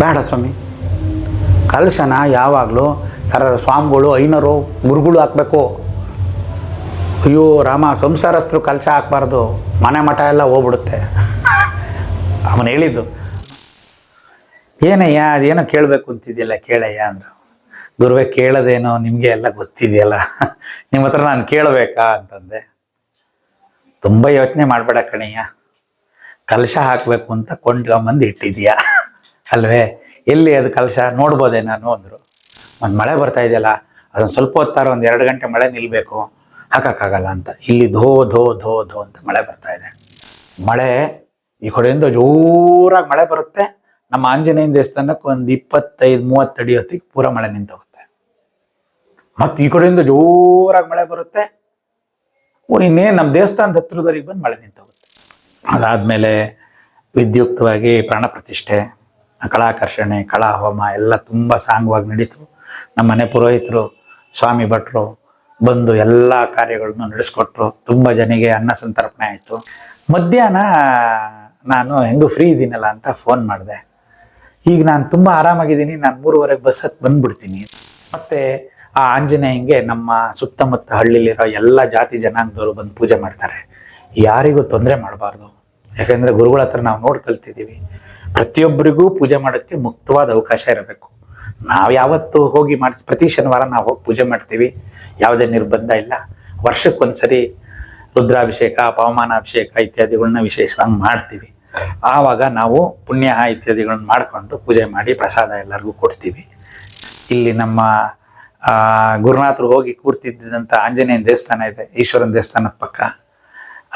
ಬೇಡ ಸ್ವಾಮಿ, ಕಲಶನ ಯಾವಾಗಲೂ ಯಾರು ಸ್ವಾಮಿಗಳು ಐನರು ಗುರುಗಳು ಹಾಕಬೇಕು. ಅಯ್ಯೋ ರಾಮ, ಸಂಸಾರಸ್ಥರು ಕಲಶ ಹಾಕ್ಬಾರ್ದು, ಮನೆ ಮಠ ಎಲ್ಲ ಹೋಗ್ಬಿಡುತ್ತೆ. ಅವನು ಹೇಳಿದ್ದು. ಏನಯ್ಯ ಅದೇನೋ ಕೇಳಬೇಕು ಅಂತಿದೆಯಲ್ಲ ಕೇಳಯ್ಯ ಅಂದರು. ಗುರುವೇ ಕೇಳೋದೇನೋ ನಿಮಗೆ ಎಲ್ಲ ಗೊತ್ತಿದೆಯಲ್ಲ, ನಿಮ್ಮ ಹತ್ರ ನಾನು ಕೇಳಬೇಕಾ ಅಂತಂದೆ. ತುಂಬ ಯೋಚನೆ ಮಾಡಬೇಡ ಕಣಯ್ಯ, ಕಲಶ ಹಾಕಬೇಕು ಅಂತ ಕೊಂಡ್ಕೊಂಬಂದು ಇಟ್ಟಿದೀಯಾ ಅಲ್ವೇ, ಎಲ್ಲಿ ಅದು ಕಲಶ ನೋಡ್ಬೋದೇ ನಾನು ಅಂದರು. ಒಂದು ಮಳೆ ಬರ್ತಾ ಇದೆಯಲ್ಲ, ಅದೊಂದು ಸ್ವಲ್ಪ ಹೊತ್ತಾರ ಒಂದು 2 ಗಂಟೆ ಮಳೆ ನಿಲ್ಲಬೇಕು, ಹಾಕೋಕ್ಕಾಗಲ್ಲ ಅಂತ. ಇಲ್ಲಿ ಧೋ ಧೋ ಧೋ ಧೋ ಅಂತ ಮಳೆ ಬರ್ತಾ ಇದೆ. ಮಳೆ ಈ ಕಡೆಯಿಂದ ಜೋರಾಗಿ ಮಳೆ ಬರುತ್ತೆ. ನಮ್ಮ ಆಂಜನೇಯನ ದೇವಸ್ಥಾನಕ್ಕೆ ಒಂದು 25-30 ಅಡಿ ಹೊತ್ತಿಗೆ ಪೂರ ಮಳೆ ನಿಂತೋಗುತ್ತೆ. ಮತ್ತು ಈ ಕಡೆಯಿಂದ ಜೋರಾಗಿ ಮಳೆ ಬರುತ್ತೆ. ಇನ್ನೇನು ನಮ್ಮ ದೇವಸ್ಥಾನದ ಹತ್ರದವರೆಗೆ ಬಂದು ಮಳೆ ನಿಂತೋಗುತ್ತೆ. ಅದಾದಮೇಲೆ ವಿದ್ಯುಕ್ತವಾಗಿ ಪ್ರಾಣ ಪ್ರತಿಷ್ಠೆ, ಕಳಾಕರ್ಷಣೆ, ಕಳಾ ಹೋಮ ಎಲ್ಲ ತುಂಬ ಸಾಂಗವಾಗಿ ನಡೀತು. ನಮ್ಮ ಮನೆ ಪುರೋಹಿತರು, ಸ್ವಾಮಿ ಭಟ್ರು ಬಂದು ಎಲ್ಲ ಕಾರ್ಯಗಳನ್ನು ನಡೆಸ್ಕೊಟ್ರು. ತುಂಬ ಜನಿಗೆ ಅನ್ನ ಸಂತರ್ಪಣೆ ಆಯಿತು. ಮಧ್ಯಾಹ್ನ ನಾನು ಹೆಂಗೂ ಫ್ರೀ ಇದ್ದೀನಲ್ಲ ಅಂತ ಫೋನ್ ಮಾಡಿದೆ. ಈಗ ನಾನು ತುಂಬ ಆರಾಮಾಗಿದ್ದೀನಿ, ನಾನು 3:30 ಬಸ್ ಹತ್ತು ಬಂದುಬಿಡ್ತೀನಿ. ಮತ್ತು ಆ ಆಂಜನೇಯಂಗೆ ನಮ್ಮ ಸುತ್ತಮುತ್ತ ಹಳ್ಳಿಲಿರೋ ಎಲ್ಲ ಜಾತಿ ಜನಾಂಗದವರು ಬಂದು ಪೂಜೆ ಮಾಡ್ತಾರೆ. ಯಾರಿಗೂ ತೊಂದರೆ ಮಾಡಬಾರ್ದು. ಯಾಕೆಂದರೆ ಗುರುಗಳ ಹತ್ರ ನಾವು ನೋಡಿ ಕಲ್ತಿದ್ದೀವಿ, ಪ್ರತಿಯೊಬ್ಬರಿಗೂ ಪೂಜೆ ಮಾಡೋಕ್ಕೆ ಮುಕ್ತವಾದ ಅವಕಾಶ ಇರಬೇಕು. ನಾವು ಯಾವತ್ತು ಹೋಗಿ ಪ್ರತಿ ಶನಿವಾರ ನಾವು ಹೋಗಿ ಪೂಜೆ ಮಾಡ್ತೀವಿ, ಯಾವುದೇ ನಿರ್ಬಂಧ ಇಲ್ಲ. ವರ್ಷಕ್ಕೊಂದ್ಸರಿ ರುದ್ರಾಭಿಷೇಕ, ಪವಮಾನಾಭಿಷೇಕ ಇತ್ಯಾದಿಗಳನ್ನ ವಿಶೇಷವಾಗಿ ಮಾಡ್ತೀವಿ. ಆವಾಗ ನಾವು ಪುಣ್ಯ ಇತ್ಯಾದಿಗಳನ್ನ ಮಾಡಿಕೊಂಡು ಪೂಜೆ ಮಾಡಿ ಪ್ರಸಾದ ಎಲ್ಲರಿಗೂ ಕೊಡ್ತೀವಿ. ಇಲ್ಲಿ ನಮ್ಮ ಗುರುನಾಥರು ಹೋಗಿ ಕೂರ್ತಿದ್ದಂಥ ಆಂಜನೇಯನ ದೇವಸ್ಥಾನ ಇದೆ, ಈಶ್ವರನ ದೇವಸ್ಥಾನದ ಪಕ್ಕ.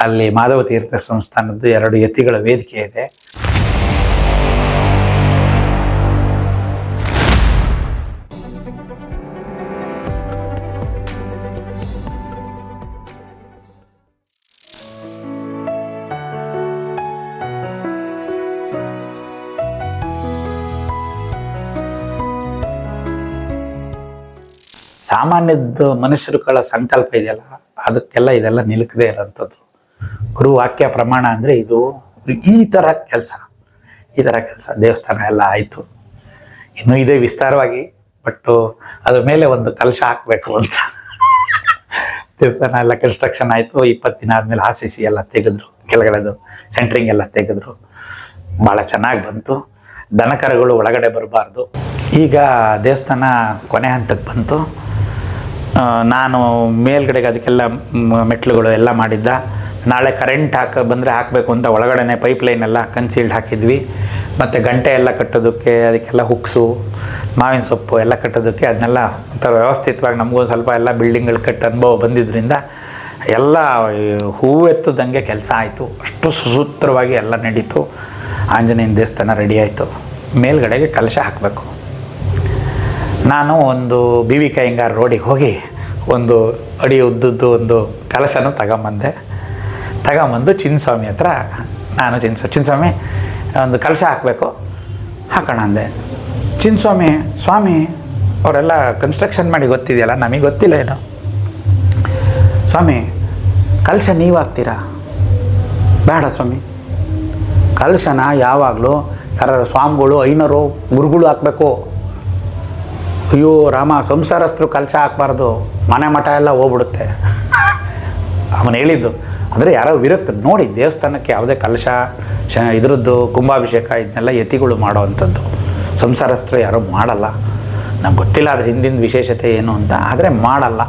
ಅಲ್ಲಿ ಮಾಧವ ತೀರ್ಥ ಸಂಸ್ಥಾನದ್ದು 2 ಯತಿಗಳ ವೇದಿಕೆ ಇದೆ. ಸಾಮಾನ್ಯದ ಮನುಷ್ಯರುಗಳ ಸಂಕಲ್ಪ ಇದೆಯಲ್ಲ, ಅದಕ್ಕೆಲ್ಲ ಇದೆಲ್ಲ ನಿಲುಕದೇ ಇರೋಂಥದ್ದು. ಗುರು ವಾಕ್ಯ ಪ್ರಮಾಣ ಅಂದರೆ ಇದು ಈ ಥರ ಕೆಲಸ. ದೇವಸ್ಥಾನ ಎಲ್ಲ ಆಯಿತು. ಇನ್ನೂ ಇದೆ ವಿಸ್ತಾರವಾಗಿ, ಬಟ್ಟು ಅದ್ರ ಮೇಲೆ ಒಂದು ಕಲಶ ಹಾಕಬೇಕು ಅಂತ. ದೇವಸ್ಥಾನ ಎಲ್ಲ ಕನ್ಸ್ಟ್ರಕ್ಷನ್ ಆಯಿತು. 20 ದಿನ ಆದಮೇಲೆ RCC ಎಲ್ಲ ತೆಗೆದ್ರು, ಕೆಳಗಡೆದು ಸೆಂಟ್ರಿಂಗ್ ಎಲ್ಲ ತೆಗೆದ್ರು. ಭಾಳ ಚೆನ್ನಾಗಿ ಬಂತು. ದನಕರುಗಳು ಒಳಗಡೆ ಬರಬಾರ್ದು. ಈಗ ದೇವಸ್ಥಾನ ಕೊನೆ ಹಂತಕ್ಕೆ ಬಂತು. ನಾನು ಮೇಲ್ಗಡೆಗೆ ಅದಕ್ಕೆಲ್ಲ ಮೆಟ್ಲುಗಳು ಎಲ್ಲ ಮಾಡಿದ್ದ. ನಾಳೆ ಕರೆಂಟ್ ಬಂದರೆ ಹಾಕಬೇಕು ಅಂತ ಒಳಗಡೆ ಪೈಪ್ಲೈನ್ ಎಲ್ಲ ಕನ್ಸೀಲ್ಡ್ ಹಾಕಿದ್ವಿ. ಮತ್ತು ಗಂಟೆ ಎಲ್ಲ ಕಟ್ಟೋದಕ್ಕೆ ಅದಕ್ಕೆಲ್ಲ ಹುಕ್ಸು, ಮಾವಿನ ಸೊಪ್ಪು ಎಲ್ಲ ಕಟ್ಟೋದಕ್ಕೆ ಅದನ್ನೆಲ್ಲ ಒಂಥರ ವ್ಯವಸ್ಥಿತವಾಗಿ ನಮಗೂ ಸ್ವಲ್ಪ ಎಲ್ಲ ಬಿಲ್ಡಿಂಗ್ಗಳು ಕಟ್ಟ ಅನುಭವ ಬಂದಿದ್ದರಿಂದ ಎಲ್ಲ ಹೂವು ಎತ್ತದಂಗೆ ಕೆಲಸ ಆಯಿತು. ಅಷ್ಟು ಸುಸೂತ್ರವಾಗಿ ಎಲ್ಲ ನಡೀತು. ಆಂಜನೇಯನ ದೇವಸ್ಥಾನ ರೆಡಿ ಆಯಿತು. ಮೇಲ್ಗಡೆಗೆ ಕಲಶ ಹಾಕಬೇಕು. ನಾನು ಒಂದು BV ಕೈಂಗಾರ್ ರೋಡಿಗೆ ಹೋಗಿ 1 ಅಡಿ ಉದ್ದದ್ದು ಒಂದು ಕಲಶನ ತಗೊಂಬಂದು ಚಿನ್ನಸ್ವಾಮಿ ಹತ್ರ ನಾನು ಚಿನ್ನಸ್ವಾಮಿ ಒಂದು ಕಲಶ ಹಾಕಬೇಕು, ಹಾಕೋಣ ಅಂದೆ. ಸ್ವಾಮಿ ಅವರೆಲ್ಲ ಕನ್ಸ್ಟ್ರಕ್ಷನ್ ಮಾಡಿ ಗೊತ್ತಿದೆಯಲ್ಲ, ನಮಗೆ ಗೊತ್ತಿಲ್ಲ ಏನು. ಸ್ವಾಮಿ ಕಲಶ ನೀವು ಹಾಕ್ತೀರಾ? ಬೇಡ ಸ್ವಾಮಿ, ಕಲಶನ ಯಾವಾಗಲೂ ಯಾರು ಸ್ವಾಮಿಗಳು ಐನರು ಗುರುಗಳು ಹಾಕಬೇಕು. ಅಯ್ಯೋ ರಾಮ, ಸಂಸಾರಸ್ಥರು ಕಲಶ ಹಾಕ್ಬಾರ್ದು, ಮನೆ ಮಠ ಎಲ್ಲ ಹೋಗ್ಬಿಡುತ್ತೆ. ಅವನು ಹೇಳಿದ್ದು. ಅಂದರೆ ಯಾರೋ ವಿರಕ್ತರು ನೋಡಿ, ದೇವಸ್ಥಾನಕ್ಕೆ ಯಾವುದೇ ಕಲಶ ಇದ್ರದ್ದು ಕುಂಭಾಭಿಷೇಕ ಇದನ್ನೆಲ್ಲ ಯತಿಗಳು ಮಾಡೋ ಅಂಥದ್ದು. ಸಂಸಾರಸ್ಥರು ಯಾರೋ ಮಾಡಲ್ಲ. ನಮ್ಗೆ ಗೊತ್ತಿಲ್ಲ ಅದ್ರ ಹಿಂದಿನ ವಿಶೇಷತೆ ಏನು ಅಂತ, ಆದರೆ ಮಾಡಲ್ಲ.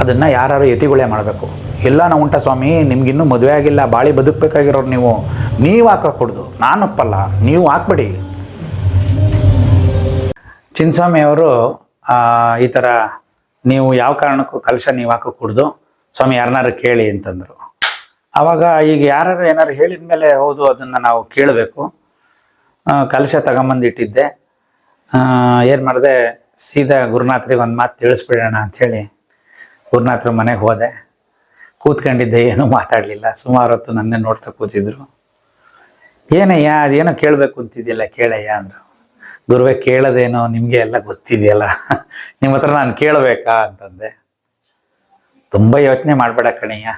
ಅದನ್ನು ಯಾರು ಯತಿಗಳೇ ಮಾಡಬೇಕು. ಎಲ್ಲ ನಾವು ಉಂಟ ಸ್ವಾಮಿ, ನಿಮ್ಗಿನ್ನೂ ಮದುವೆ ಆಗಿಲ್ಲ, ಬಾಳಿ ಬದುಕಬೇಕಾಗಿರೋರು ನೀವು ಹಾಕೋಕೊಡ್ದು, ನಾನಪ್ಪಲ್ಲ, ನೀವು ಹಾಕ್ಬೇಡಿ. ಚಿನ್ನಸ್ವಾಮಿ ಅವರು ಈ ಥರ ನೀವು ಯಾವ ಕಾರಣಕ್ಕೂ ಕಲಶ ನೀವು ಹಾಕೋಕೊಡ್ದು ಸ್ವಾಮಿ, ಯಾರನ್ನಾರು ಕೇಳಿ ಅಂತಂದರು. ಆವಾಗ ಈಗ ಯಾರು ಏನಾರು ಹೇಳಿದ ಮೇಲೆ ಹೌದು ಅದನ್ನು ನಾವು ಕೇಳಬೇಕು. ಕಲಶ ತಗೊಂಬಂದಿಟ್ಟಿದ್ದೆ. ಏನು ಮಾಡಿದೆ, ಸೀದಾ ಗುರುನಾಥರಿಗೆ ಒಂದು ಮಾತು ತಿಳಿಸ್ಬಿಡೋಣ ಅಂಥೇಳಿ ಗುರುನಾಥರ ಮನೆಗೆ ಹೋದೆ. ಕೂತ್ಕೊಂಡಿದ್ದೆ, ಏನೂ ಮಾತಾಡಲಿಲ್ಲ. ಸುಮಾರು ಹೊತ್ತು ನನ್ನೇ ನೋಡ್ತಾ ಕೂತಿದ್ರು. ಏನಯ್ಯ ಅದೇನೋ ಕೇಳಬೇಕು ಅಂತಿದೆಯಲ್ಲ ಕೇಳಯ್ಯ ಅಂದರು. ಗುರುವೇ ಕೇಳೋದೇನೋ ನಿಮಗೆ ಎಲ್ಲ ಗೊತ್ತಿದೆಯಲ್ಲ, ನಿಮ್ಮ ಹತ್ರ ನಾನು ಕೇಳಬೇಕಾ ಅಂತಂದೆ. ತುಂಬ ಯೋಚನೆ ಮಾಡಬೇಡ ಕಣಯ್ಯ,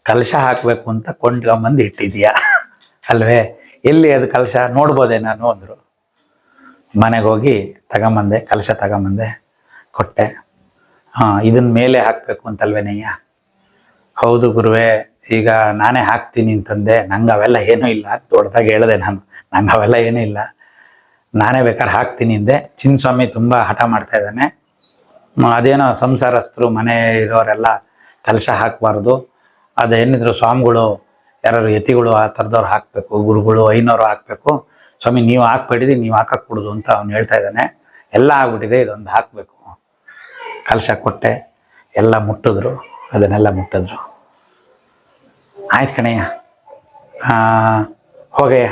ಕಲಶ ಹಾಕಬೇಕು ಅಂತ ಕೊಂಡ್ಕೊಂಬಂದು ಇಟ್ಟಿದೀಯಾ ಅಲ್ವೇ, ಎಲ್ಲಿ ಅದು ಕಲಶ ನೋಡ್ಬೋದೇ ನಾನು ಅಂದರು. ಮನೆಗೆ ಹೋಗಿ ತಗೊಂಬಂದೆ, ಕಲಶ ತಗೊಂಬಂದೆ, ಕೊಟ್ಟೆ. ಇದನ್ನ ಮೇಲೆ ಹಾಕಬೇಕು ಅಂತಲ್ವೇನಯ್ಯ? ಹೌದು ಗುರುವೇ, ಈಗ ನಾನೇ ಹಾಕ್ತೀನಿ ಅಂತಂದೆ. ನಂಗೆ ಅವೆಲ್ಲ ಏನೂ ಇಲ್ಲ, ದೊಡ್ಡದಾಗಿ ಹೇಳಿದೆ ನಾನು. ನಂಗೆ ಅವೆಲ್ಲ ಏನೂ ಇಲ್ಲ, ನಾನೇ ಬೇಕಾದ್ರೆ ಹಾಕ್ತೀನಿ ಅಂದೆ. ಚಿನ್ನಸ್ವಾಮಿ ತುಂಬ ಹಠ ಮಾಡ್ತಾ ಇದ್ದಾನೆ. ಅದೇನೋ ಸಂಸಾರಸ್ಥರು ಮನೆ ಇರೋರೆಲ್ಲ ಕಲಶ ಹಾಕಬಾರ್ದು, ಅದೇನಿದ್ರು ಸ್ವಾಮಿಗಳು ಯಾರು ಯತಿಗಳು ಆ ಥರದವ್ರು ಹಾಕಬೇಕು, ಗುರುಗಳು ಐನವರು ಹಾಕಬೇಕು, ಸ್ವಾಮಿ ನೀವು ಹಾಕ್ಬೇಡಿದ್ರಿ, ನೀವು ಹಾಕಕ್ಕೆ ಕೊಡೋದು ಅಂತ ಅವ್ನು ಹೇಳ್ತಾ ಇದ್ದಾನೆ. ಎಲ್ಲ ಆಗ್ಬಿಟ್ಟಿದೆ, ಇದೊಂದು ಹಾಕಬೇಕು. ಕಲಶ ಕೊಟ್ಟೆ, ಎಲ್ಲ ಮುಟ್ಟಿದ್ರು, ಅದನ್ನೆಲ್ಲ ಮುಟ್ಟಿದ್ರು. ಆಯ್ತು ಕಣಯ್ಯ, ಹೋಗಯ್ಯ,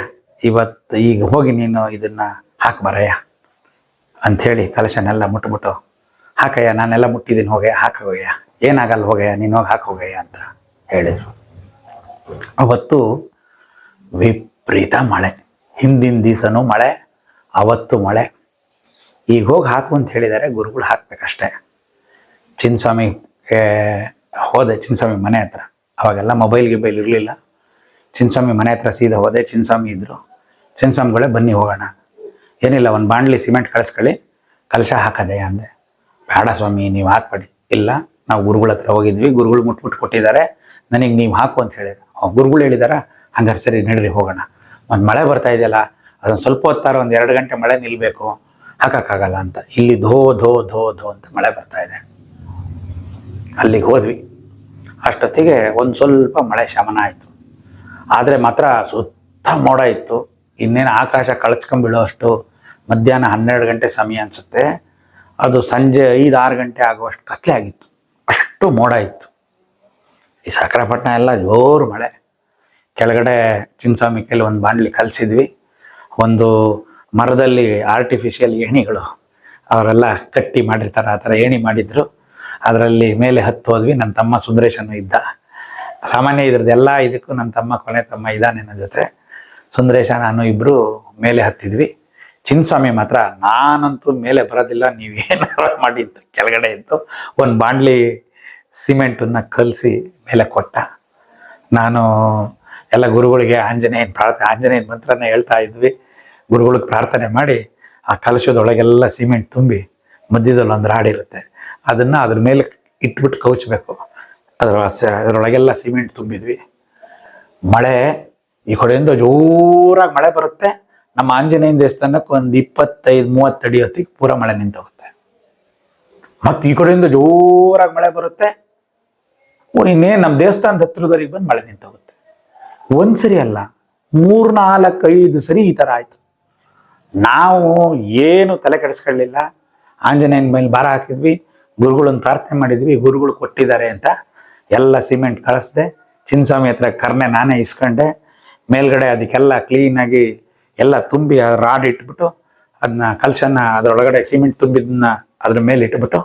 ಈಗ ಹೋಗಿ ನೀನು ಇದನ್ನು ಹಾಕ್ಬಾರಯ್ಯ ಅಂಥೇಳಿ ಕಲಶನೆಲ್ಲ ಮುಟ್ಬಿಟ್ಟು, ಹಾಕಯ್ಯ ನಾನೆಲ್ಲ ಮುಟ್ಟಿದ್ದೀನಿ, ಹೋಗಯ್ಯ ಹಾಕೋಗಯ್ಯ, ಏನಾಗಲ್ಲ ಹೋಗಯ್ಯ, ನೀನು ಹೋಗಿ ಹಾಕೋಗಯ್ಯ ಅಂತ ಹೇಳಿದರು. ಅವತ್ತು ವಿಪರೀತ ಮಳೆ, ಹಿಂದಿನ ದಿವಸನೂ ಮಳೆ, ಅವತ್ತು ಮಳೆ. ಈಗ ಹೋಗಿ ಹಾಕು ಅಂತ ಹೇಳಿದ್ದಾರೆ, ಗುರುಗಳು ಹಾಕ್ಬೇಕಷ್ಟೆ. ಚಿನ್ನಸ್ವಾಮಿಗೆ ಹೋದೆ, ಚಿನ್ನಸ್ವಾಮಿ ಮನೆ ಹತ್ರ. ಅವಾಗೆಲ್ಲ ಮೊಬೈಲ್ ಇರಲಿಲ್ಲ. ಚಿನ್ನಸ್ವಾಮಿ ಮನೆ ಹತ್ರ ಸೀದಾ ಹೋದೆ, ಚಿನ್ನಸ್ವಾಮಿ ಇದ್ದರು. ಚಿನ್ನಸ್ವಾಮಿಗಳೇ ಬನ್ನಿ ಹೋಗೋಣ, ಏನಿಲ್ಲ ಒಂದು ಬಾಣಲಿ ಸಿಮೆಂಟ್ ಕಳಿಸ್ಕೊಳ್ಳಿ, ಕಲಶ ಹಾಕದೆ ಅಂದೆ. ಬೇಡ ಸ್ವಾಮಿ ನೀವು ಹಾಕ್ಬೇಡಿ. ಇಲ್ಲ, ನಾವು ಗುರುಗಳ ಹತ್ರ ಹೋಗಿದ್ವಿ, ಗುರುಗಳು ಮುಟ್ಬಿಟ್ಟು ಕೊಟ್ಟಿದ್ದಾರೆ, ನನಗೆ ನೀವು ಹಾಕು ಅಂತ ಹೇಳಿದ್ರು. ಗುರುಗಳು ಹೇಳಿದಾರ, ಹಂಗಾರೆ ಸರಿ ನಡ್ರಿ ಹೋಗೋಣ. ಒಂದು ಮಳೆ ಬರ್ತಾ ಇದೆಯಲ್ಲ, ಅದೊಂದು ಸ್ವಲ್ಪ ಹೊತ್ತಾರ ಒಂದು 2 ಗಂಟೆ ಮಳೆ ನಿಲ್ಲಬೇಕು, ಹಾಕೋಕ್ಕಾಗಲ್ಲ ಅಂತ. ಇಲ್ಲಿ ಧೋ ಧೋ ಧೋ ಧೋ ಅಂತ ಮಳೆ ಬರ್ತಾ ಇದೆ. ಅಲ್ಲಿಗೆ ಹೋದ್ವಿ. ಅಷ್ಟೊತ್ತಿಗೆ ಒಂದು ಸ್ವಲ್ಪ ಮಳೆ ಶಮನ ಆಯಿತು. ಆದರೆ ಮಾತ್ರ ಸುತ್ತ ಮೋಡ ಇತ್ತು. ಇನ್ನೇನು ಆಕಾಶ ಕಳಚ್ಕೊಂಡ್ಬೀಳೋ ಅಷ್ಟು ಮಧ್ಯಾಹ್ನ 12 ಗಂಟೆ ಸಮಯ ಅನಿಸುತ್ತೆ. ಅದು ಸಂಜೆ 5-6 ಗಂಟೆ ಆಗುವಷ್ಟು ಕತ್ಲೆ ಆಗಿತ್ತು, ಅಷ್ಟು ಮೋಡ ಇತ್ತು. ಈ ಸಕ್ರಪಟ್ಟಣ ಎಲ್ಲ ಜೋರು ಮಳೆ. ಕೆಳಗಡೆ ಚಿನ್ನಸ್ವಾಮಿ ಕೈಲಿ ಒಂದು ಬಾಣಲಿ ಕಲಸಿದ್ವಿ. ಒಂದು ಮರದಲ್ಲಿ ಆರ್ಟಿಫಿಷಿಯಲ್ ಏಣಿಗಳು ಅವರೆಲ್ಲ ಕಟ್ಟಿ ಮಾಡಿರ್ತಾರೆ, ಆ ಥರ ಏಣಿ ಮಾಡಿದ್ರು. ಅದರಲ್ಲಿ ಮೇಲೆ ಹತ್ತು ಹೋದ್ವಿ. ನನ್ನ ತಮ್ಮ ಸುಂದರೇಶನು ಇದ್ದ. ಸಾಮಾನ್ಯ ಇದ್ರದ್ದೆಲ್ಲ ಇದಕ್ಕೂ ನನ್ನ ತಮ್ಮ, ಕೊನೆ ತಮ್ಮ ಇದ್ದಾನೆ ನನ್ನ ಜೊತೆ. ಸುಂದರೇಶ ನಾನು ಇಬ್ಬರು ಮೇಲೆ ಹತ್ತಿದ್ವಿ. ಚಿನ್ನಸ್ವಾಮಿ ಮಾತ್ರ, ನಾನಂತೂ ಮೇಲೆ ಬರೋದಿಲ್ಲ, ನೀವೇನಾರ ಮಾಡಿ ಅಂತ ಕೆಳಗಡೆ ಇತ್ತು. ಒಂದು ಬಾಣಲಿ ಸಿಮೆಂಟನ್ನು ಕಲಸಿ ಮೇಲೆ ಕೊಟ್ಟ. ನಾನು ಎಲ್ಲ ಗುರುಗಳಿಗೆ ಆಂಜನೇಯನ ಮಂತ್ರನ ಹೇಳ್ತಾ ಇದ್ವಿ. ಗುರುಗಳಿಗೆ ಪ್ರಾರ್ಥನೆ ಮಾಡಿ ಆ ಕಲಶದೊಳಗೆಲ್ಲ ಸಿಮೆಂಟ್ ತುಂಬಿ ಮಧ್ಯದಲ್ಲಿ ಒಂದು ರಾಡಿರುತ್ತೆ, ಅದನ್ನು ಅದ್ರ ಮೇಲೆ ಇಟ್ಬಿಟ್ಟು ಕೌಚಬೇಕು. ಅದರೊಳಗೆಲ್ಲ ಸಿಮೆಂಟ್ ತುಂಬಿದ್ವಿ. ಮಳೆ ಈ ಕಡೆಯಿಂದ ಜೋರಾಗಿ ಮಳೆ ಬರುತ್ತೆ. ನಮ್ಮ ಆಂಜನೇಯನ ದೇವಸ್ಥಾನಕ್ಕೆ ಒಂದು 25-30 ಅಡಿ ಹೊತ್ತಿಗೆ ಪೂರ ಮಳೆ ನಿಂತೋಗುತ್ತೆ. ಮತ್ತು ಈ ಕಡೆಯಿಂದ ಜೋರಾಗಿ ಮಳೆ ಬರುತ್ತೆ. ಇನ್ನೇನು ನಮ್ಮ ದೇವಸ್ಥಾನದ ಹತ್ರದವರೆಗೆ ಬಂದು ಮಳೆ ನಿಂತೋಗುತ್ತೆ. ಒಂದ್ಸರಿ ಅಲ್ಲ, 3-4-5 ಸರಿ ಈ ಥರ ಆಯಿತು. ನಾವು ಏನು ತಲೆ ಕೆಡಿಸ್ಕೊಳ್ಳಿಲ್ಲ. ಆಂಜನೇಯನ ಮೇಲೆ ಭಾರ ಹಾಕಿದ್ವಿ, ಗುರುಗಳನ್ನ ಪ್ರಾರ್ಥನೆ ಮಾಡಿದ್ವಿ, ಗುರುಗಳು ಕೊಟ್ಟಿದ್ದಾರೆ ಅಂತ ಎಲ್ಲ ಸಿಮೆಂಟ್ ಕಳಿಸ್ದೆ. ಚಿನ್ನಸ್ವಾಮಿ ಹತ್ರ ಕರ್ನೆ ನಾನೇ ಇಸ್ಕೊಂಡೆ. ಮೇಲ್ಗಡೆ ಅದಕ್ಕೆಲ್ಲ ಕ್ಲೀನಾಗಿ ಎಲ್ಲ ತುಂಬಿ ರಾಡ್ ಇಟ್ಬಿಟ್ಟು ಅದನ್ನ ಕಲಶನ ಅದರೊಳಗಡೆ ಸಿಮೆಂಟ್ ತುಂಬಿದ್ದನ್ನ ಅದ್ರ ಮೇಲೆ ಇಟ್ಬಿಟ್ಟು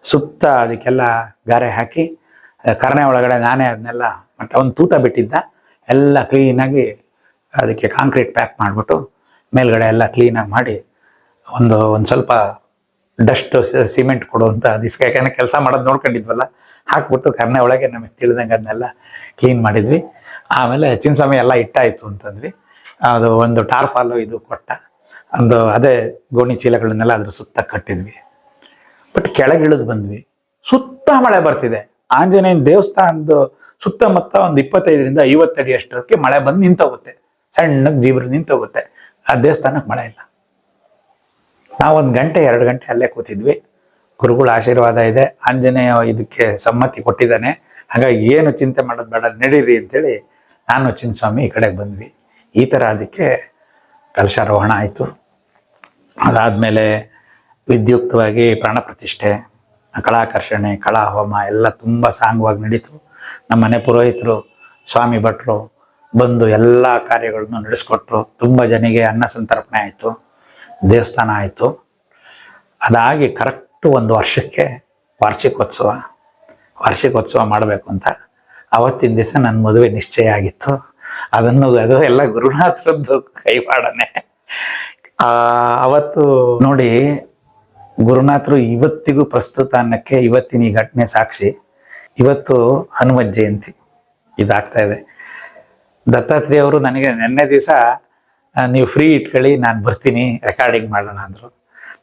ಸುತ್ತ ಅದಕ್ಕೆಲ್ಲ ಗಾರೆ ಹಾಕಿ ಕರ್ನೆ ಒಳಗಡೆ ನಾನೇ ಅದನ್ನೆಲ್ಲ ಮತ್ತೆ ಒಂದು ತೂತ ಬಿಟ್ಟಿದ್ದ ಎಲ್ಲ ಕ್ಲೀನಾಗಿ ಅದಕ್ಕೆ ಕಾಂಕ್ರೀಟ್ ಪ್ಯಾಕ್ ಮಾಡಿಬಿಟ್ಟು ಮೇಲ್ಗಡೆ ಎಲ್ಲ ಕ್ಲೀನಾಗಿ ಮಾಡಿ ಒಂದು ಸ್ವಲ್ಪ ಡಸ್ಟ್ ಸಿಮೆಂಟ್ ಕೊಡುವಂಥ ದಿಸ್ಕಾಯಕನ ಕೆಲಸ ಮಾಡೋದು ನೋಡ್ಕೊಂಡಿದ್ವಲ್ಲ, ಹಾಕ್ಬಿಟ್ಟು ಕರ್ನೆ ಒಳಗೆ ನಮಗೆ ತಿಳಿದಂಗೆ ಅದನ್ನೆಲ್ಲ ಕ್ಲೀನ್ ಮಾಡಿದ್ವಿ. ಆಮೇಲೆ ಚಿನ್ನಸ್ವಾಮಿ ಎಲ್ಲ ಇಟ್ಟಾಯಿತು ಅಂತಂದ್ವಿ. ಅದು ಒಂದು ಟಾರ್ಪಾಲು ಇದು ಕೊಟ್ಟ, ಒಂದು ಅದೇ ಗೋಣಿ ಚೀಲಗಳನ್ನೆಲ್ಲ ಅದ್ರ ಸುತ್ತ ಕಟ್ಟಿದ್ವಿ. ಬಟ್ ಕೆಳಗೆ ಇಳಿದು ಬಂದ್ವಿ, ಸುತ್ತ ಮಳೆ ಬರ್ತಿದೆ. ಆಂಜನೇಯನ ದೇವಸ್ಥಾನದ ಸುತ್ತಮುತ್ತ ಒಂದು 25-50 ಅಡಿ ಅಷ್ಟಕ್ಕೆ ಮಳೆ ಬಂದು ನಿಂತೋಗುತ್ತೆ, ಸಣ್ಣಗೆ ಜೀಬ್ರು ನಿಂತೋಗುತ್ತೆ. ಆ ದೇವಸ್ಥಾನಕ್ಕೆ ಮಳೆ ಇಲ್ಲ. ನಾವು 1 ಗಂಟೆ 2 ಗಂಟೆ ಅಲ್ಲೇ ಕೂತಿದ್ವಿ. ಗುರುಗಳ ಆಶೀರ್ವಾದ ಇದೆ, ಆಂಜನೇಯ ಇದಕ್ಕೆ ಸಮ್ಮತಿ ಕೊಟ್ಟಿದ್ದಾನೆ, ಹಾಗಾಗಿ ಏನು ಚಿಂತೆ ಮಾಡೋದು ಬೇಡ, ನಡೀರಿ ಅಂತೇಳಿ ನಾನು ಚಿನ್ನಸ್ವಾಮಿ ಈ ಕಡೆಗೆ ಬಂದ್ವಿ. ಈ ಥರ ಅದಕ್ಕೆ ಕಲಶಾರೋಹಣ ಆಯಿತು. ಅದಾದಮೇಲೆ ವಿದ್ಯುಕ್ತವಾಗಿ ಪ್ರಾಣ ಪ್ರತಿಷ್ಠೆ, ಕಳಾಕರ್ಷಣೆ, ಕಳಾ ಹೋಮ ಎಲ್ಲ ತುಂಬ ಸಾಂಗವಾಗಿ ನಡೀತು. ನಮ್ಮ ಮನೆ ಪುರೋಹಿತರು, ಸ್ವಾಮಿ ಭಟ್ರು ಬಂದು ಎಲ್ಲ ಕಾರ್ಯಗಳನ್ನು ನಡೆಸ್ಕೊಟ್ರು. ತುಂಬ ಜನಿಗೆ ಅನ್ನ ಸಂತರ್ಪಣೆ ಆಯಿತು, ದೇವಸ್ಥಾನ ಆಯಿತು. ಅದಾಗಿ ಕರೆಕ್ಟು 1 ವರ್ಷಕ್ಕೆ ವಾರ್ಷಿಕೋತ್ಸವ ಮಾಡಬೇಕು ಅಂತ ಅವತ್ತಿನ ದಿವಸ ನನ್ನ ಮದುವೆ ನಿಶ್ಚಯ ಆಗಿತ್ತು. ಅದು ಎಲ್ಲ ಗುರುನಾಥರದ್ದು ಕೈವಾಡನೆ. ಅವತ್ತು ನೋಡಿ, ಗುರುನಾಥರು ಇವತ್ತಿಗೂ ಪ್ರಸ್ತುತ ಅನ್ನಕ್ಕೆ ಇವತ್ತಿನ ಈ ಘಟನೆ ಸಾಕ್ಷಿ. ಇವತ್ತು ಹನುಮತ್ ಜಯಂತಿ ಇದಾಗ್ತಾ ಇದೆ. ದತ್ತಾತ್ರೇಯವರು ನನಗೆ ನಿನ್ನೆ ದಿವಸ ನೀವು ಫ್ರೀ ಇಟ್ಕೊಳ್ಳಿ, ನಾನು ಬರ್ತೀನಿ, ರೆಕಾರ್ಡಿಂಗ್ ಮಾಡೋಣ ಅಂದರು.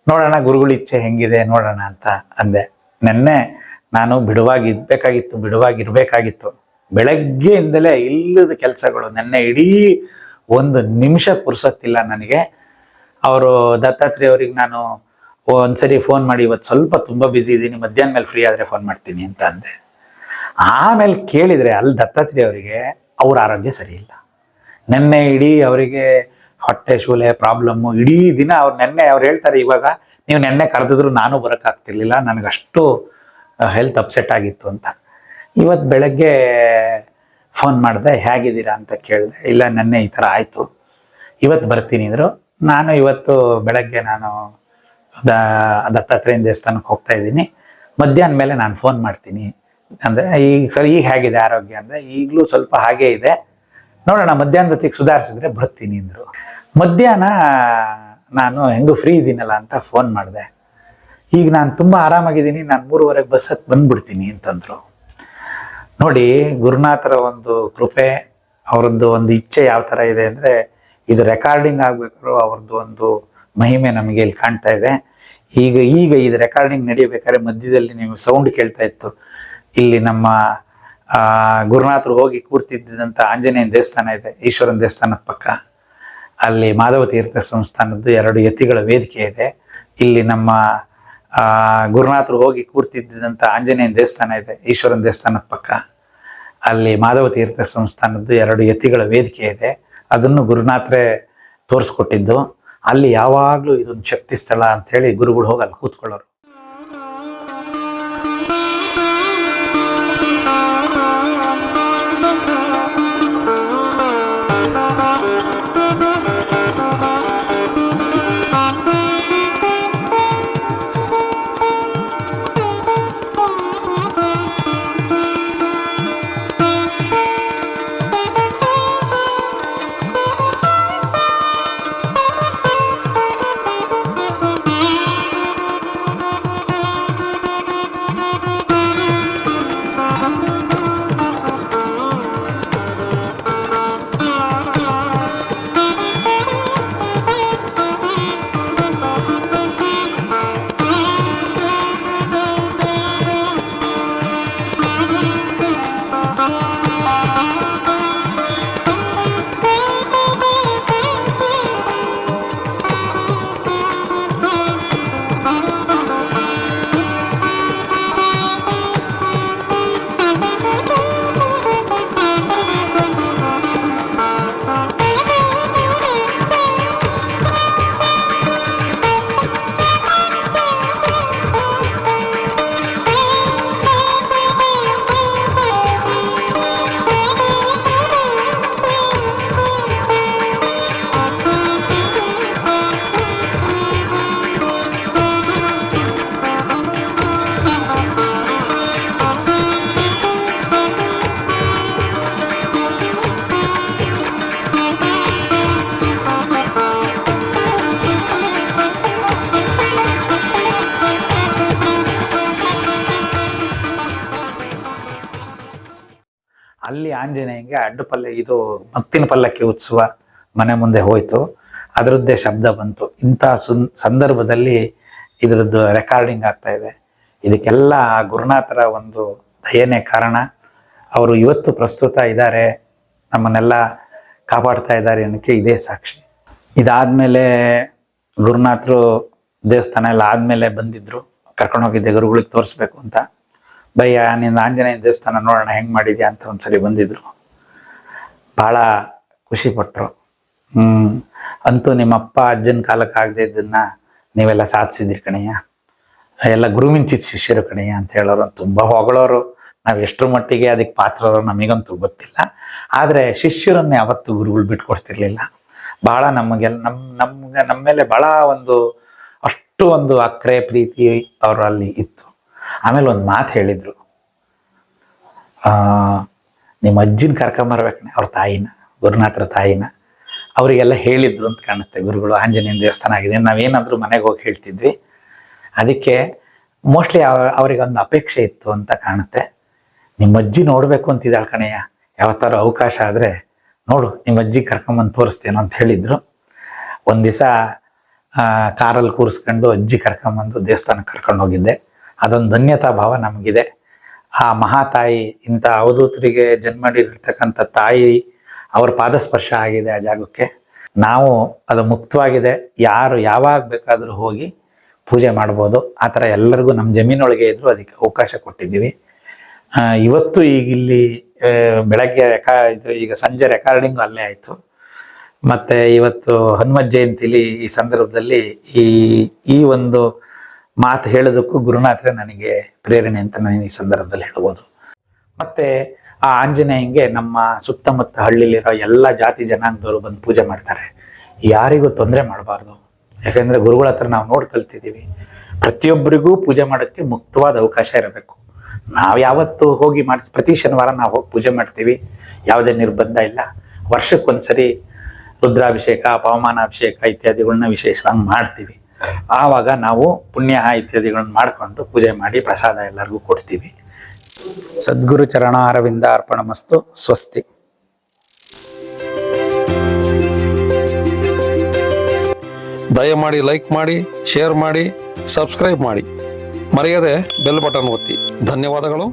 ನೋಡೋಣ ಗುರುಗಳ ಇಚ್ಛೆ ಹೆಂಗಿದೆ ನೋಡೋಣ ಅಂತ ಅಂದೆ. ನೆನ್ನೆ ನಾನು ಬಿಡುವಾಗಿರ್ಬೇಕಾಗಿತ್ತು. ಬೆಳಗ್ಗೆಯಿಂದಲೇ ಇಲ್ಲದ ಕೆಲಸಗಳು. ನೆನ್ನೆ ಇಡೀ ಒಂದು ನಿಮಿಷ ಪುರ್ಸೊತ್ತಿಲ್ಲ ನನಗೆ. ಅವರು ದತ್ತಾತ್ರೇಯ ಅವ್ರಿಗೆ ನಾನು ಒಂದ್ಸರಿ ಫೋನ್ ಮಾಡಿ, ಇವತ್ತು ಸ್ವಲ್ಪ ತುಂಬ ಬ್ಯುಸಿ ಇದ್ದೀನಿ, ಮಧ್ಯಾಹ್ನ ಮೇಲೆ ಫ್ರೀ ಆದರೆ ಫೋನ್ ಮಾಡ್ತೀನಿ ಅಂತ ಅಂದೆ. ಆಮೇಲೆ ಕೇಳಿದರೆ ಅಲ್ಲಿ ದತ್ತಾತ್ರೇಯ ಅವರಿಗೆ ಅವ್ರ ಆರೋಗ್ಯ ಸರಿ ಇಲ್ಲ. ನೆನ್ನೆ ಇಡೀ ಅವರಿಗೆ ಹೊಟ್ಟೆ ಶೂಲೆ ಪ್ರಾಬ್ಲಮ್ಮು. ಇಡೀ ದಿನ ನೆನ್ನೆ ಅವ್ರು ಹೇಳ್ತಾರೆ, ಇವಾಗ ನೀವು ನೆನ್ನೆ ಕರೆದಿದ್ರು ನಾನು ಬರೋಕ್ಕಾಗ್ತಿರ್ಲಿಲ್ಲ, ನನಗಷ್ಟು ಹೆಲ್ತ್ ಅಪ್ಸೆಟ್ ಆಗಿತ್ತು ಅಂತ. ಇವತ್ತು ಬೆಳಗ್ಗೆ ಫೋನ್ ಮಾಡಿದೆ, ಹೇಗಿದ್ದೀರಾ ಅಂತ ಕೇಳಿದೆ. ಇಲ್ಲ ನೆನ್ನೆ ಈ ಥರ ಆಯಿತು, ಇವತ್ತು ಬರ್ತೀನಿ ಅಂದರು. ನಾನು ಇವತ್ತು ಬೆಳಗ್ಗೆ ದತ್ತಾತ್ರೇಯನ ದೇವಸ್ಥಾನಕ್ಕೆ ಹೋಗ್ತಾ ಇದ್ದೀನಿ, ಮಧ್ಯಾಹ್ನ ಮೇಲೆ ನಾನು ಫೋನ್ ಮಾಡ್ತೀನಿ ಅಂದರೆ. ಈಗ ಹೇಗಿದೆ ಆರೋಗ್ಯ ಅಂದರೆ, ಈಗಲೂ ಸ್ವಲ್ಪ ಹಾಗೇ ಇದೆ, ನೋಡೋಣ ಮಧ್ಯಾಹ್ನದೊತ್ತಿಗೆ ಸುಧಾರಿಸಿದ್ರೆ ಬರ್ತೀನಿ ಅಂದರು. ಮಧ್ಯಾಹ್ನ ನಾನು ಹೆಂಗೂ ಫ್ರೀ ಇದ್ದೀನಲ್ಲ ಅಂತ ಫೋನ್ ಮಾಡಿದೆ. ಈಗ ನಾನು ತುಂಬ ಆರಾಮಾಗಿದ್ದೀನಿ, ನಾನು 3:15 ಬಸ್ ಹತ್ತಿ ಬಂದ್ಬಿಡ್ತೀನಿ ಅಂತಂದರು. ನೋಡಿ, ಗುರುನಾಥರ ಒಂದು ಕೃಪೆ, ಅವ್ರದ್ದು ಒಂದು ಇಚ್ಛೆ ಯಾವ ಥರ ಇದೆ ಅಂದರೆ, ಇದು ರೆಕಾರ್ಡಿಂಗ್ ಆಗಬೇಕಾದ್ರೂ ಅವ್ರದ್ದು ಒಂದು ಮಹಿಮೆ ನಮಗೆ ಇಲ್ಲಿ ಕಾಣ್ತಾ ಇದೆ. ಈಗ ಇದು ರೆಕಾರ್ಡಿಂಗ್ ನಡೀಬೇಕಾದ್ರೆ ಮಧ್ಯದಲ್ಲಿ ನೀವು ಸೌಂಡ್ ಕೇಳ್ತಾ ಇತ್ತು. ಇಲ್ಲಿ ನಮ್ಮ ಗುರುನಾಥರು ಹೋಗಿ ಕೂರ್ತಿದ್ದಂಥ ಆಂಜನೇಯನ ದೇವಸ್ಥಾನ ಇದೆ, ಈಶ್ವರನ ದೇವಸ್ಥಾನದ ಪಕ್ಕ. ಅಲ್ಲಿ ಮಾಧವ ತೀರ್ಥ ಸಂಸ್ಥಾನದ್ದು 2 ಯತಿಗಳ ವೇದಿಕೆ ಇದೆ. ಇಲ್ಲಿ ನಮ್ಮ ಗುರುನಾಥರು ಹೋಗಿ ಕೂರ್ತಿದ್ದಂಥ ಆಂಜನೇಯನ ದೇವಸ್ಥಾನ ಇದೆ, ಈಶ್ವರನ ದೇವಸ್ಥಾನದ ಪಕ್ಕ. ಅಲ್ಲಿ ಮಾಧವ ತೀರ್ಥ ಸಂಸ್ಥಾನದ್ದು 2 ಯತಿಗಳ ವೇದಿಕೆ ಇದೆ. ಅದನ್ನು ಗುರುನಾಥರೇ ತೋರಿಸ್ಕೊಟ್ಟಿದ್ದು. ಅಲ್ಲಿ ಯಾವಾಗಲೂ ಇದೊಂದು ಶಕ್ತಿ ಸ್ಥಳ ಅಂಥೇಳಿ ಗುರುಗಳು ಹೋಗಿ ಅಲ್ಲಿ ಕೂತ್ಕೊಳ್ಳೋರು. ಅಲ್ಲಿ ಆಂಜನೇಯಂಗೆ ಅಡ್ಡಪಲ್ಲೆ ಇದು ಮತ್ತಿನ ಪಲ್ಲಕ್ಕಿ ಉತ್ಸವ ಮನೆ ಮುಂದೆ ಹೋಯಿತು, ಅದರದ್ದೇ ಶಬ್ದ ಬಂತು. ಇಂಥ ಸಂದರ್ಭದಲ್ಲಿ ಇದರದ್ದು ರೆಕಾರ್ಡಿಂಗ್ ಆಗ್ತಾ ಇದೆ. ಇದಕ್ಕೆಲ್ಲ ಗುರುನಾಥರ ಒಂದು ದಯನೇ ಕಾರಣ. ಅವರು ಇವತ್ತು ಪ್ರಸ್ತುತ ಇದ್ದಾರೆ, ನಮ್ಮನ್ನೆಲ್ಲ ಕಾಪಾಡ್ತಾ ಇದ್ದಾರೆ ಅನ್ನೋಕ್ಕೆ ಇದೇ ಸಾಕ್ಷಿ. ಇದಾದಮೇಲೆ ಗುರುನಾಥರು ದೇವಸ್ಥಾನ ಎಲ್ಲ ಆದಮೇಲೆ ಬಂದಿದ್ದರು, ಕರ್ಕೊಂಡೋಗಿದ್ದೆ ಗುರುಗಳಿಗೆ ತೋರಿಸ್ಬೇಕು ಅಂತ. ಭಯ್ಯ ನಿನ್ನ ಆಂಜನೇಯ ದೇವಸ್ಥಾನ ನೋಡೋಣ ಹೆಂಗೆ ಮಾಡಿದ್ಯಾ ಅಂತ ಒಂದ್ಸರಿ ಬಂದಿದ್ರು. ಭಾಳ ಖುಷಿಪಟ್ಟರು. ಅಂತೂ ನಿಮ್ಮಪ್ಪ ಅಜ್ಜನ ಕಾಲಕ್ಕೆ ಆಗದೆ ಇದ್ದನ್ನು ನೀವೆಲ್ಲ ಸಾಧಿಸಿದ್ರಿ ಕಣಯ್ಯ, ಎಲ್ಲ ಗುರುಮಿಂಚಿದ ಶಿಷ್ಯರು ಕಣಯ್ಯ ಅಂತ ಹೇಳೋರು, ತುಂಬ ಹೊಗಳೋರು. ನಾವು ಎಷ್ಟರ ಮಟ್ಟಿಗೆ ಅದಕ್ಕೆ ಪಾತ್ರರು ನಮಗಂತೂ ಗೊತ್ತಿಲ್ಲ. ಆದರೆ ಶಿಷ್ಯರನ್ನೇ ಯಾವತ್ತೂ ಗುರುಗಳು ಬಿಟ್ಕೊಡ್ತಿರ್ಲಿಲ್ಲ. ಭಾಳ ನಮ್ಮ ಮೇಲೆ ಭಾಳ ಅಷ್ಟು ಒಂದು ಅಕ್ರೆ ಪ್ರೀತಿ ಅವರಲ್ಲಿ ಇತ್ತು. ಆಮೇಲೆ ಒಂದು ಮಾತು ಹೇಳಿದರು, ನಿಮ್ಮ ಅಜ್ಜಿನ ಕರ್ಕೊಂಬರ್ಬೇಕನೆ, ಅವ್ರ ತಾಯಿನ, ಗುರುನಾಥರ ತಾಯಿನ. ಅವರಿಗೆಲ್ಲ ಹೇಳಿದ್ರು ಅಂತ ಕಾಣುತ್ತೆ ಗುರುಗಳು, ಆಂಜನೇಯನ ದೇವಸ್ಥಾನ ಆಗಿದೆ. ನಾವೇನಾದರೂ ಮನೆಗೆ ಹೋಗಿ ಹೇಳ್ತಿದ್ವಿ. ಅದಕ್ಕೆ ಮೋಸ್ಟ್ಲಿ ಅವರಿಗೊಂದು ಅಪೇಕ್ಷೆ ಇತ್ತು ಅಂತ ಕಾಣುತ್ತೆ. ನಿಮ್ಮ ಅಜ್ಜಿ ನೋಡಬೇಕು ಅಂತಿದ್ದಾಳೆ ಕಣಯ್ಯ, ಯಾವತ್ತಾರು ಅವಕಾಶ ಆದರೆ ನೋಡು, ನಿಮ್ಮ ಅಜ್ಜಿ ಕರ್ಕೊಂಬಂದು ತೋರಿಸ್ತೇನೋ ಅಂತ ಹೇಳಿದರು. ಒಂದು ದಿವಸ ಕಾರಲ್ಲಿ ಕೂರಿಸ್ಕೊಂಡು ಅಜ್ಜಿ ಕರ್ಕೊಂಬಂದು ದೇವಸ್ಥಾನಕ್ಕೆ ಕರ್ಕೊಂಡು ಹೋಗಿದ್ದೆ. ಅದೊಂದು ಧನ್ಯತಾ ಭಾವ ನಮಗಿದೆ. ಆ ಮಹಾತಾಯಿ, ಇಂಥ ಅವಧೂತರಿಗೆ ಜನ್ಮ ನೀಡಿರ್ತಕ್ಕಂಥ ತಾಯಿ, ಅವ್ರ ಪಾದಸ್ಪರ್ಶ ಆಗಿದೆ ಆ ಜಾಗಕ್ಕೆ. ನಾವು ಅದು ಮುಕ್ತವಾಗಿದೆ, ಯಾರು ಯಾವಾಗ ಬೇಕಾದರೂ ಹೋಗಿ ಪೂಜೆ ಮಾಡ್ಬೋದು. ಆ ಥರ ಎಲ್ಲರಿಗೂ ನಮ್ಮ ಜಮೀನೊಳಗೆ ಇದ್ದರೂ ಅದಕ್ಕೆ ಅವಕಾಶ ಕೊಟ್ಟಿದ್ದೀವಿ. ಇವತ್ತು ಈಗ ಇಲ್ಲಿ ಬೆಳಗ್ಗೆ ಈಗ ಸಂಜೆ ರೆಕಾರ್ಡಿಂಗು ಅಲ್ಲೇ ಆಯಿತು. ಮತ್ತು ಇವತ್ತು ಹನುಮತ್ ಜಯಂತಿಲಿ ಈ ಸಂದರ್ಭದಲ್ಲಿ ಈ ಒಂದು ಮಾತು ಹೇಳೋದಕ್ಕೂ ಗುರುನಾಥರೇ ನನಗೆ ಪ್ರೇರಣೆ ಅಂತ ನಾನು ಈ ಸಂದರ್ಭದಲ್ಲಿ ಹೇಳ್ಬೋದು. ಮತ್ತು ಆ ಆಂಜನೇಯಂಗೆ ನಮ್ಮ ಸುತ್ತಮುತ್ತ ಹಳ್ಳಿಲಿರೋ ಎಲ್ಲ ಜಾತಿ ಜನಾಂಗದವರು ಬಂದು ಪೂಜೆ ಮಾಡ್ತಾರೆ. ಯಾರಿಗೂ ತೊಂದರೆ ಮಾಡಬಾರ್ದು. ಯಾಕೆಂದರೆ ಗುರುಗಳ ಹತ್ರ ನಾವು ನೋಡಿ ಕಲ್ತಿದ್ದೀವಿ, ಪ್ರತಿಯೊಬ್ಬರಿಗೂ ಪೂಜೆ ಮಾಡೋಕ್ಕೆ ಮುಕ್ತವಾದ ಅವಕಾಶ ಇರಬೇಕು. ನಾವು ಯಾವತ್ತು ಹೋಗಿ ಪ್ರತಿ ಶನಿವಾರ ನಾವು ಹೋಗಿ ಪೂಜೆ ಮಾಡ್ತೀವಿ, ಯಾವುದೇ ನಿರ್ಬಂಧ ಇಲ್ಲ. ವರ್ಷಕ್ಕೊಂದ್ಸರಿ ರುದ್ರಾಭಿಷೇಕ, ಪವಮಾನಾಭಿಷೇಕ ಇತ್ಯಾದಿಗಳನ್ನ ವಿಶೇಷವಾಗಿ ಮಾಡ್ತೀವಿ. ಆವಾಗ ನಾವು ಪುಣ್ಯ ಇತ್ಯಾದಿಗಳನ್ನ ಮಾಡಿಕೊಂಡು ಪೂಜೆ ಮಾಡಿ ಪ್ರಸಾದ ಎಲ್ಲರಿಗೂ ಕೊಡ್ತೀವಿ. ಸದ್ಗುರು ಚರಣಾರವಿಂದ ಅರ್ಪಣಮಸ್ತು. ಸ್ವಸ್ತಿ. ದಯಮಾಡಿ ಲೈಕ್ ಮಾಡಿ, ಶೇರ್ ಮಾಡಿ, ಸಬ್ಸ್ಕ್ರೈಬ್ ಮಾಡಿ, ಮರೆಯದೆ ಬೆಲ್ ಬಟನ್ ಒತ್ತಿ. ಧನ್ಯವಾದಗಳು.